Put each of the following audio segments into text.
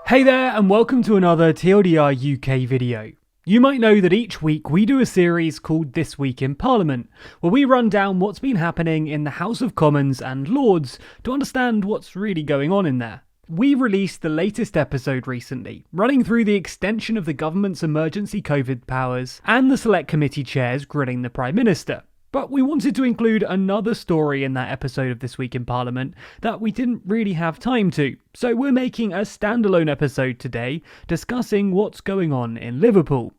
Hey there, and welcome to another TLDR UK video. You might know that each week we do a series called This Week in Parliament, where we run down what's been happening in the House of Commons and Lords to understand what's really going on in there. We released the latest episode recently, running through the extension of the government's emergency COVID powers and the select committee chairs grilling the Prime Minister. But we wanted to include another story in that episode of This Week in Parliament that we didn't really have time to, so we're making a standalone episode today discussing what's going on in Liverpool.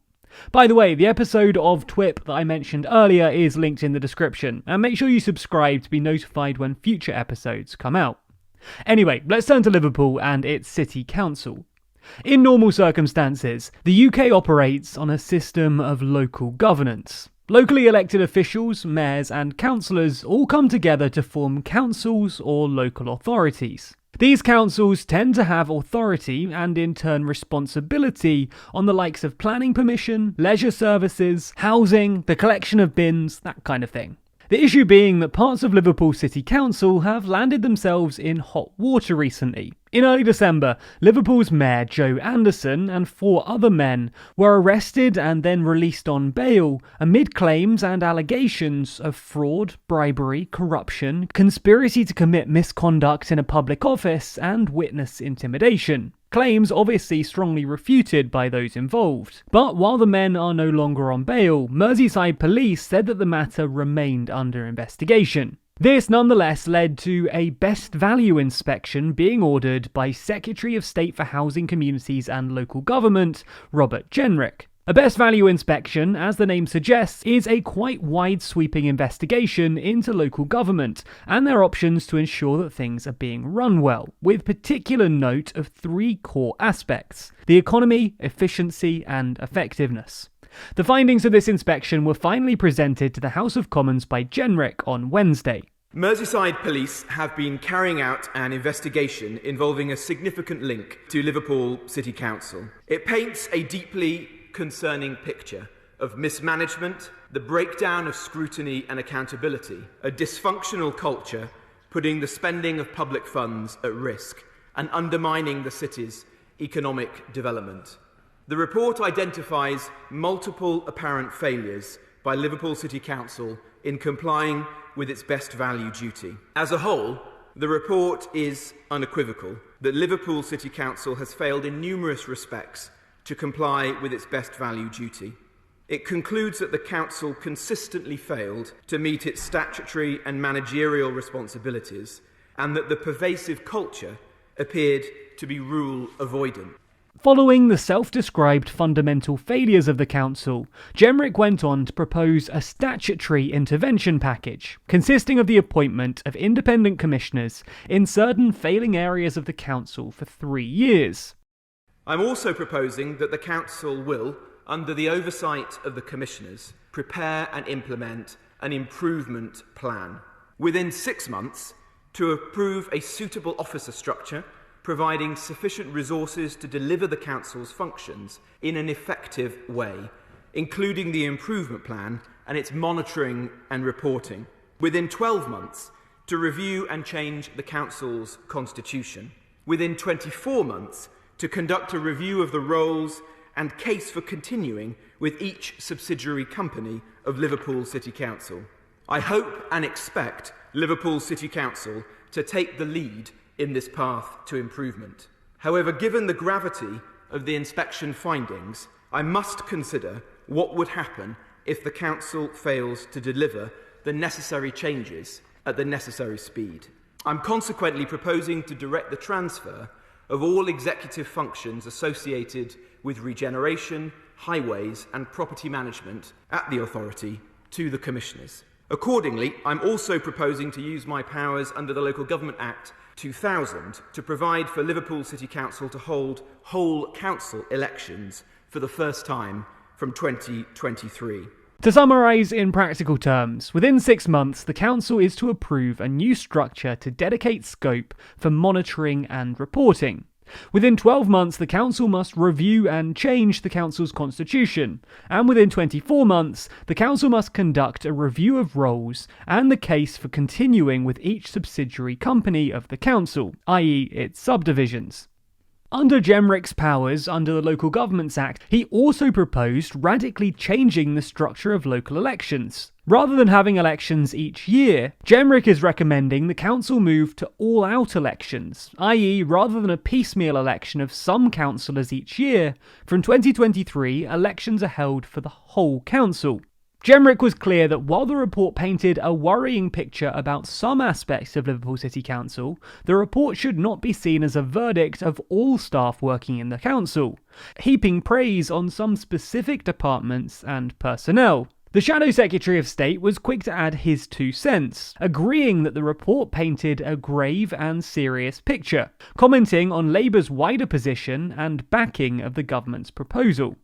By the way, the episode of TWIP that I mentioned earlier is linked in the description, and make sure you subscribe to be notified when future episodes come out. Anyway, let's turn to Liverpool and its City Council. In normal circumstances, the UK operates on a system of local governance. Locally elected officials, mayors and councillors all come together to form councils or local authorities. These councils tend to have authority and in turn responsibility on the likes of planning permission, leisure services, housing, the collection of bins, that kind of thing. The issue being that parts of Liverpool City Council have landed themselves in hot water recently. In early December, Liverpool's Mayor Joe Anderson and 4 other men were arrested and then released on bail amid claims and allegations of fraud, bribery, corruption, conspiracy to commit misconduct in a public office, and witness intimidation. Claims obviously strongly refuted by those involved. But while the men are no longer on bail, Merseyside police said that the matter remained under investigation. This nonetheless led to a best value inspection being ordered by Secretary of State for Housing, Communities and Local Government, Robert Jenrick. A best value inspection, as the name suggests, is a quite wide-sweeping investigation into local government and their options to ensure that things are being run well, with particular note of 3 core aspects: the economy, efficiency and effectiveness. The findings of this inspection were finally presented to the House of Commons by Jenrick on Wednesday. Merseyside police have been carrying out an investigation involving a significant link to Liverpool City Council. It paints a deeply concerning picture of mismanagement, the breakdown of scrutiny and accountability, a dysfunctional culture putting the spending of public funds at risk and undermining the city's economic development. The report identifies multiple apparent failures by Liverpool City Council in complying with its best value duty. As a whole, the report is unequivocal that Liverpool City Council has failed in numerous respects to comply with its best value duty. It concludes that the Council consistently failed to meet its statutory and managerial responsibilities, and that the pervasive culture appeared to be rule avoidant. Following the self-described fundamental failures of the council, Jenrick went on to propose a statutory intervention package, consisting of the appointment of independent commissioners in certain failing areas of the council for 3 years. I'm also proposing that the Council will, under the oversight of the Commissioners, prepare and implement an improvement plan. Within 6 months, to approve a suitable officer structure, providing sufficient resources to deliver the Council's functions in an effective way, including the improvement plan and its monitoring and reporting. Within 12 months, to review and change the Council's constitution. Within 24 months, to conduct a review of the roles and case for continuing with each subsidiary company of Liverpool City Council. I hope and expect Liverpool City Council to take the lead in this path to improvement. However, given the gravity of the inspection findings, I must consider what would happen if the Council fails to deliver the necessary changes at the necessary speed. I'm consequently proposing to direct the transfer of all executive functions associated with regeneration, highways and property management at the authority to the Commissioners. Accordingly, I'm also proposing to use my powers under the Local Government Act 2000 to provide for Liverpool City Council to hold whole council elections for the first time from 2023. To summarise in practical terms, within 6 months the council is to approve a new structure to dedicate scope for monitoring and reporting. Within 12 months the council must review and change the council's constitution, and within 24 months the council must conduct a review of roles and the case for continuing with each subsidiary company of the council, i.e. its subdivisions. Under Jemrick's powers under the Local Governments Act, he also proposed radically changing the structure of local elections. Rather than having elections each year, Jemrick is recommending the council move to all-out elections, i.e. rather than a piecemeal election of some councillors each year, from 2023 elections are held for the whole council. Jemrick was clear that while the report painted a worrying picture about some aspects of Liverpool City Council, the report should not be seen as a verdict of all staff working in the council, heaping praise on some specific departments and personnel. The Shadow Secretary of State was quick to add his 2 cents, agreeing that the report painted a grave and serious picture, commenting on Labour's wider position and backing of the government's proposal.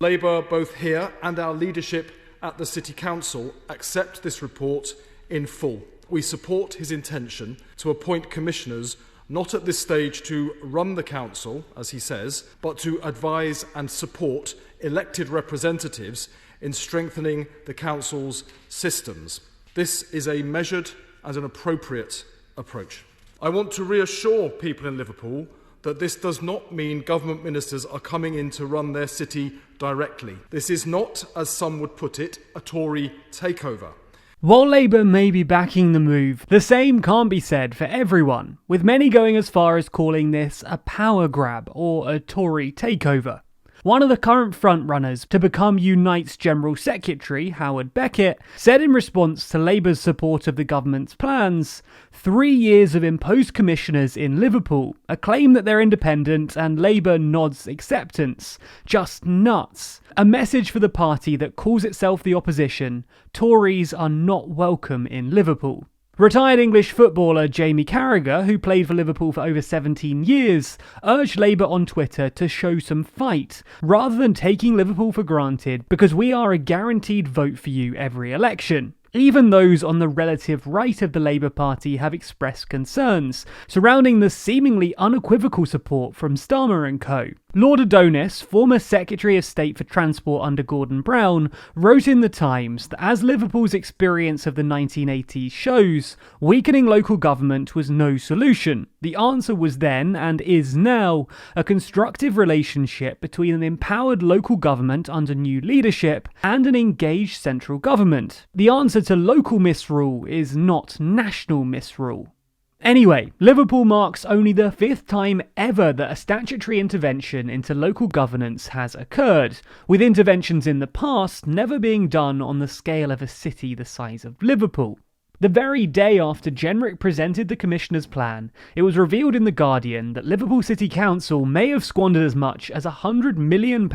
Labour, both here and our leadership at the City Council, accept this report in full. We support his intention to appoint commissioners not at this stage to run the council, as he says, but to advise and support elected representatives in strengthening the council's systems. This is a measured and an appropriate approach. I want to reassure people in Liverpool that this does not mean government ministers are coming in to run their city directly. This is not, as some would put it, a Tory takeover. While Labour may be backing the move, the same can't be said for everyone, with many going as far as calling this a power grab or a Tory takeover. One of the current frontrunners to become Unite's General Secretary, Howard Beckett, said in response to Labour's support of the government's plans, 3 years of imposed commissioners in Liverpool, a claim that they're independent and Labour nods acceptance. Just nuts. A message for the party that calls itself the opposition. Tories are not welcome in Liverpool. Retired English footballer Jamie Carragher, who played for Liverpool for over 17 years, urged Labour on Twitter to show some fight, rather than taking Liverpool for granted, because we are a guaranteed vote for you every election. Even those on the relative right of the Labour Party have expressed concerns surrounding the seemingly unequivocal support from Starmer and co. Lord Adonis, former Secretary of State for Transport under Gordon Brown, wrote in The Times that as Liverpool's experience of the 1980s shows, weakening local government was no solution. The answer was then, and is now, a constructive relationship between an empowered local government under new leadership and an engaged central government. The answer to local misrule is not national misrule. Anyway, Liverpool marks only the 5th time ever that a statutory intervention into local governance has occurred, with interventions in the past never being done on the scale of a city the size of Liverpool. The very day after Jemrick presented the Commissioner's plan, it was revealed in The Guardian that Liverpool City Council may have squandered as much as £100 million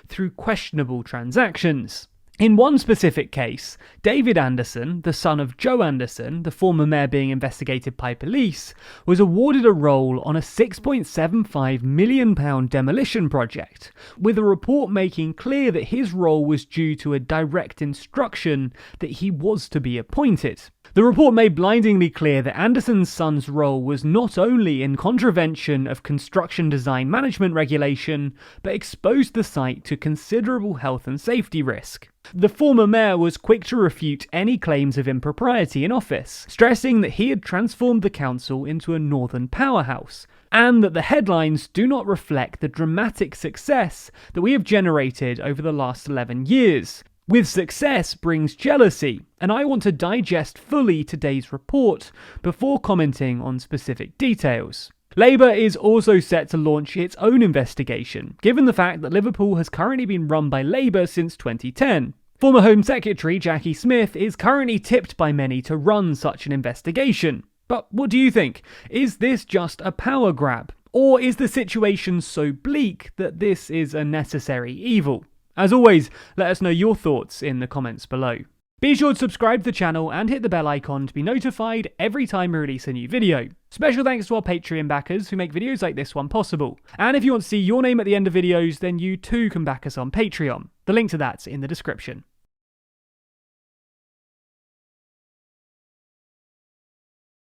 through questionable transactions. In one specific case, David Anderson, the son of Joe Anderson, the former mayor being investigated by police, was awarded a role on a £6.75 million demolition project, with a report making clear that his role was due to a direct instruction that he was to be appointed. The report made blindingly clear that Anderson's son's role was not only in contravention of construction design management regulation, but exposed the site to considerable health and safety risk. The former mayor was quick to refute any claims of impropriety in office, stressing that he had transformed the council into a northern powerhouse, and that the headlines do not reflect the dramatic success that we have generated over the last 11 years. With success brings jealousy, and I want to digest fully today's report before commenting on specific details. Labour is also set to launch its own investigation, given the fact that Liverpool has currently been run by Labour since 2010. Former Home Secretary Jackie Smith is currently tipped by many to run such an investigation. But what do you think? Is this just a power grab? Or is the situation so bleak that this is a necessary evil? As always, let us know your thoughts in the comments below. Be sure to subscribe to the channel and hit the bell icon to be notified every time we release a new video. Special thanks to our Patreon backers who make videos like this one possible. And if you want to see your name at the end of videos, then you too can back us on Patreon. The link to that's in the description.